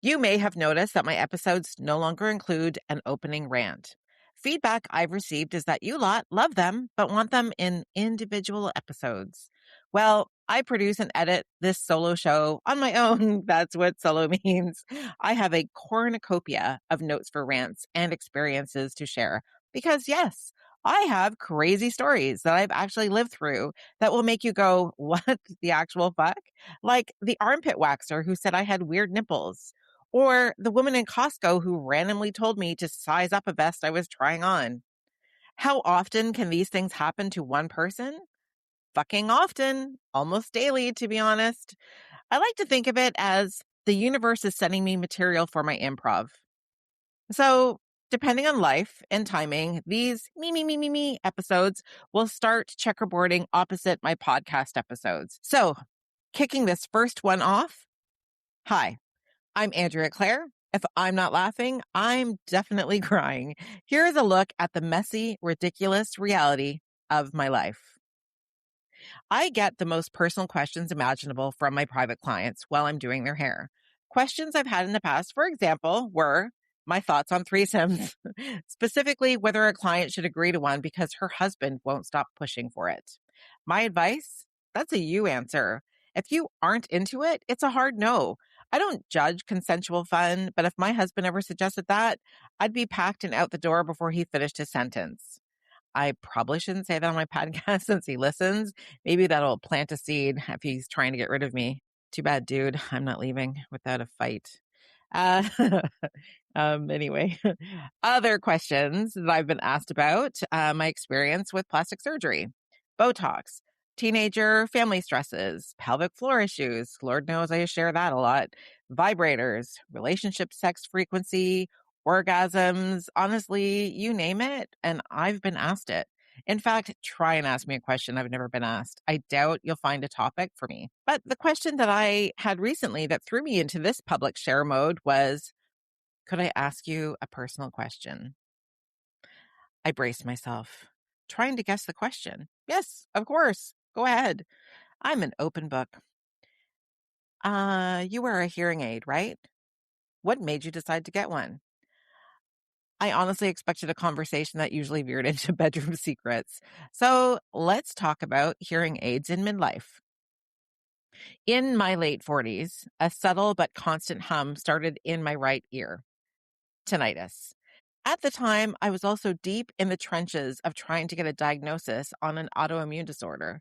You may have noticed that my episodes no longer include an opening rant. Feedback I've received is that you lot love them, but want them in individual episodes. Well, I produce and edit this solo show on my own. That's what solo means. I have a cornucopia of notes for rants and experiences to share because, yes, I have crazy stories that I've actually lived through that will make you go, what the actual fuck? Like the armpit waxer who said I had weird nipples. Or the woman in Costco who randomly told me to size up a vest I was trying on. How often can these things happen to one person? Fucking often, almost daily, to be honest. I like to think of it as the universe is sending me material for my improv. So, depending on life and timing, these me episodes will start checkerboarding opposite my podcast episodes. So, kicking this first one off, hi. I'm Andrea Claire. If I'm not laughing, I'm definitely crying. Here's a look at the messy, ridiculous reality of my life. I get the most personal questions imaginable from my private clients while I'm doing their hair. Questions I've had in the past, for example, were my thoughts on threesomes, specifically whether a client should agree to one because her husband won't stop pushing for it. My advice? That's a you answer. If you aren't into it, it's a hard no. I don't judge consensual fun, but if my husband ever suggested that, I'd be packed and out the door before he finished his sentence. I probably shouldn't say that on my podcast since he listens. Maybe that'll plant a seed if he's trying to get rid of me. Too bad, dude. I'm not leaving without a fight. Uh, anyway, other questions that I've been asked about my experience with plastic surgery, Botox, teenager family stresses, pelvic floor issues. Lord knows I share that a lot. Vibrators, relationship sex frequency, orgasms, honestly, you name it. And I've been asked it. In fact, try and ask me a question I've never been asked. I doubt you'll find a topic for me. But the question that I had recently that threw me into this public share mode was, could I ask you a personal question? I braced myself, trying to guess the question. Yes, of course. Go ahead. I'm an open book. You wear a hearing aid, right? What made you decide to get one? I honestly expected a conversation that usually veered into bedroom secrets. So let's talk about hearing aids in midlife. In my late 40s, a subtle but constant hum started in my right ear. Tinnitus. At the time, I was also deep in the trenches of trying to get a diagnosis on an autoimmune disorder.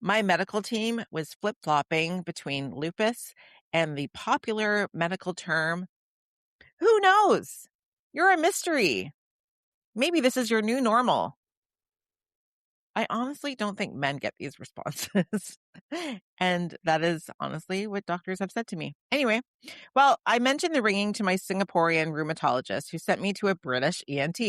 My medical team was flip-flopping between lupus and the popular medical term, who knows? You're a mystery. Maybe this is your new normal. I honestly don't think men get these responses. And that is honestly what doctors have said to me. Anyway, well, I mentioned the ringing to my Singaporean rheumatologist who sent me to a British ENT.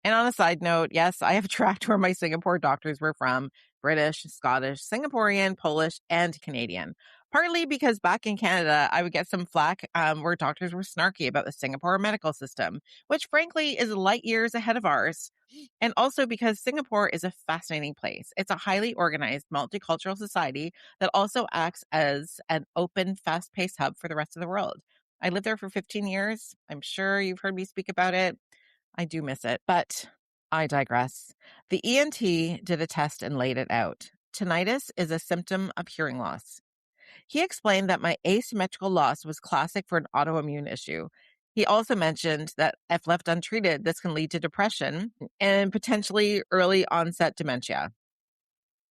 And on a side note, yes, I have tracked where my Singapore doctors were from: British, Scottish, Singaporean, Polish, and Canadian. Partly because back in Canada, I would get some flack where doctors were snarky about the Singapore medical system, which frankly is light years ahead of ours. And also because Singapore is a fascinating place. It's a highly organized, multicultural society that also acts as an open, fast paced hub for the rest of the world. I lived there for 15 years. I'm sure you've heard me speak about it. I do miss it, but I digress. The ENT did a test and laid it out. Tinnitus is a symptom of hearing loss. He explained that my asymmetrical loss was classic for an autoimmune issue. He also mentioned that if left untreated, this can lead to depression and potentially early onset dementia.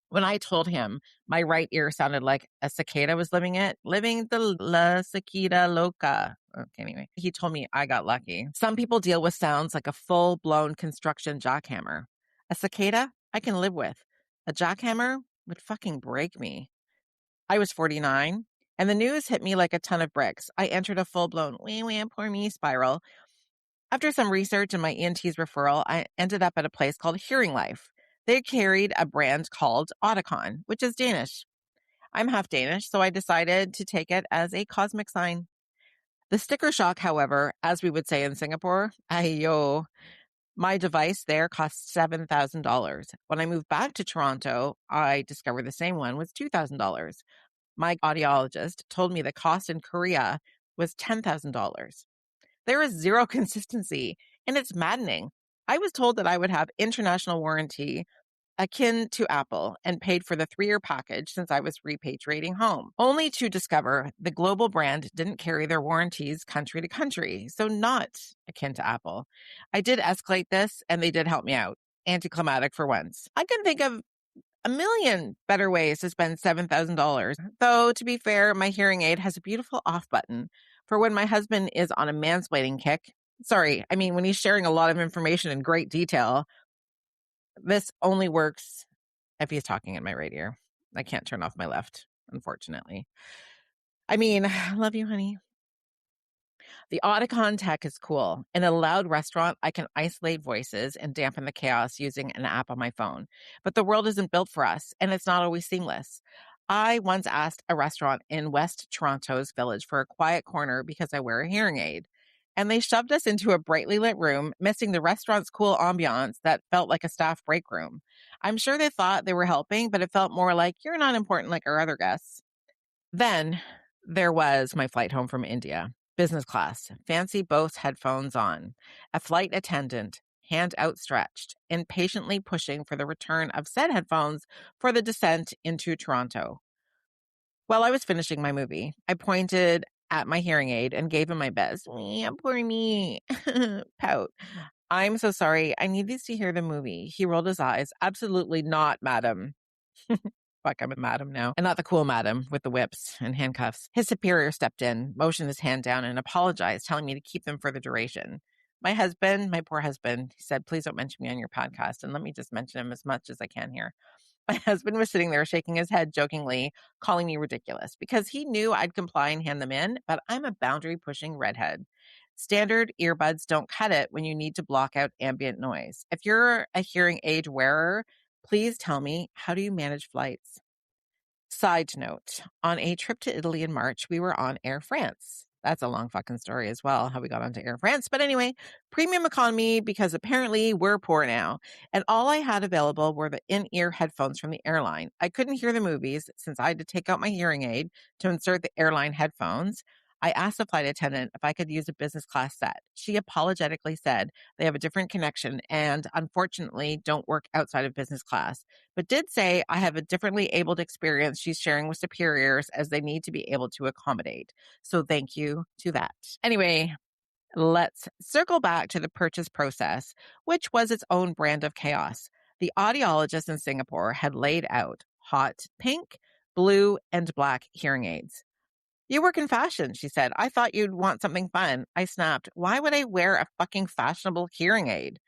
When I told him my right ear sounded like a cicada was living the la cicada loca. Okay, anyway, he told me I got lucky. Some people deal with sounds like a full-blown construction jackhammer. A cicada, I can live with. A jackhammer would fucking break me. I was 49, and the news hit me like a ton of bricks. I entered a full-blown wee poor me spiral. After some research and my ENT's referral, I ended up at a place called Hearing Life. They carried a brand called Oticon, which is Danish. I'm half Danish, so I decided to take it as a cosmic sign. The sticker shock, however, as we would say in Singapore, ayo, my device there cost $7,000. When I moved back to Toronto, I discovered the same one was $2,000. My audiologist told me the cost in Korea was $10,000. There is zero consistency, and it's maddening. I was told that I would have international warranty akin to Apple and paid for the 3-year package since I was repatriating home, only to discover the global brand didn't carry their warranties country to country, so not akin to Apple. I did escalate this, and they did help me out. Anticlimactic for once. I can think of a million better ways to spend $7,000. Though, to be fair, my hearing aid has a beautiful off button for when my husband is on a mansplaining kick. Sorry, I mean, when he's sharing a lot of information in great detail. This only works if he's talking in my right ear. I can't turn off my left, unfortunately. I mean, love you, honey. The Auticon tech is cool. In a loud restaurant, I can isolate voices and dampen the chaos using an app on my phone. But the world isn't built for us, and it's not always seamless. I once asked a restaurant in West Toronto's Village for a quiet corner because I wear a hearing aid. And they shoved us into a brightly lit room, missing the restaurant's cool ambiance that felt like a staff break room. I'm sure they thought they were helping, but it felt more like, you're not important like our other guests. Then there was my flight home from India. Business class, fancy Bose headphones on, a flight attendant, hand outstretched, impatiently pushing for the return of said headphones for the descent into Toronto. While I was finishing my movie, I pointed at my hearing aid and gave him my best poor me pout. I'm so sorry. I need these to hear the movie. He rolled his eyes. Absolutely not, madam. Fuck, I'm a madam now. And not the cool madam with the whips and handcuffs. His superior stepped in, motioned his hand down, and apologized, telling me to keep them for the duration. My husband, my poor husband, he said, please don't mention me on your podcast. And let me just mention him as much as I can here. My husband was sitting there shaking his head jokingly, calling me ridiculous because he knew I'd comply and hand them in, but I'm a boundary-pushing redhead. Standard earbuds don't cut it when you need to block out ambient noise. If you're a hearing aid wearer, please tell me, how do you manage flights? Side note, on a trip to Italy in March, we were on Air France. That's a long fucking story as well, how we got onto Air France. But anyway, premium economy because apparently we're poor now. And all I had available were the in-ear headphones from the airline. I couldn't hear the movies since I had to take out my hearing aid to insert the airline headphones. I asked the flight attendant if I could use a business class set. She apologetically said they have a different connection and unfortunately don't work outside of business class, but did say I have a differently abled experience she's sharing with superiors as they need to be able to accommodate. So thank you to that. Anyway, let's circle back to the purchase process, which was its own brand of chaos. The audiologist in Singapore had laid out hot pink, blue, and black hearing aids. You work in fashion, she said. I thought you'd want something fun. I snapped. Why would I wear a fucking fashionable hearing aid?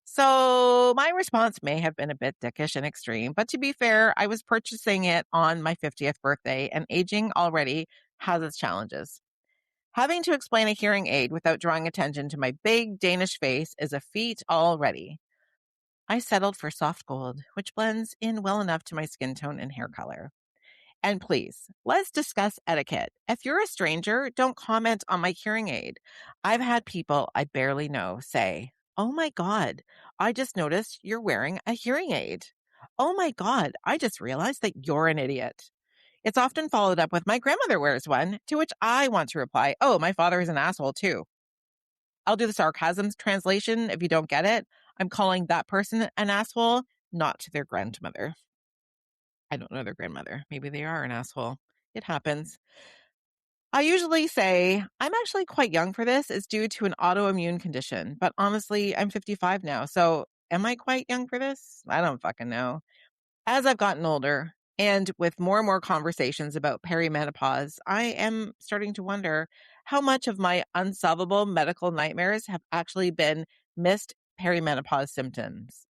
So my response may have been a bit dickish and extreme, but to be fair, I was purchasing it on my 50th birthday, and aging already has its challenges. Having to explain a hearing aid without drawing attention to my big Danish face is a feat already. I settled for soft gold, which blends in well enough to my skin tone and hair color. And please, let's discuss etiquette. If you're a stranger, don't comment on my hearing aid. I've had people I barely know say, oh my God, I just noticed you're wearing a hearing aid. Oh my God, I just realized that you're an idiot. It's often followed up with my grandmother wears one, to which I want to reply, oh, my father is an asshole too. I'll do the sarcasm translation if you don't get it. I'm calling that person an asshole, not their grandmother. I don't know their grandmother. Maybe they are an asshole. It happens. I usually say, I'm actually quite young for this. It's due to an autoimmune condition. But honestly, I'm 55 now. So am I quite young for this? I don't fucking know. As I've gotten older and with more and more conversations about perimenopause, I am starting to wonder how much of my unsolvable medical nightmares have actually been missed perimenopause symptoms.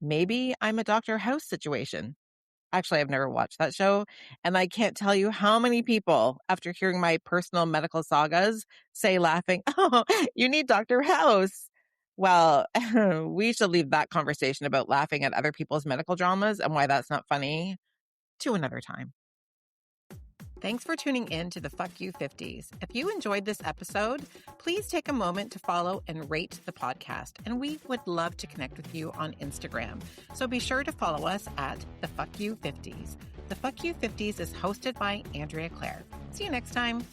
Maybe I'm a Dr. House situation. Actually, I've never watched that show, and I can't tell you how many people, after hearing my personal medical sagas, say laughing, oh, you need Dr. House. Well, we should leave that conversation about laughing at other people's medical dramas and why that's not funny to another time. Thanks for tuning in to the Fuck You 50s. If you enjoyed this episode, please take a moment to follow and rate the podcast. And we would love to connect with you on Instagram. So be sure to follow us at the Fuck You 50s. The Fuck You 50s is hosted by Andrea Claire. See you next time.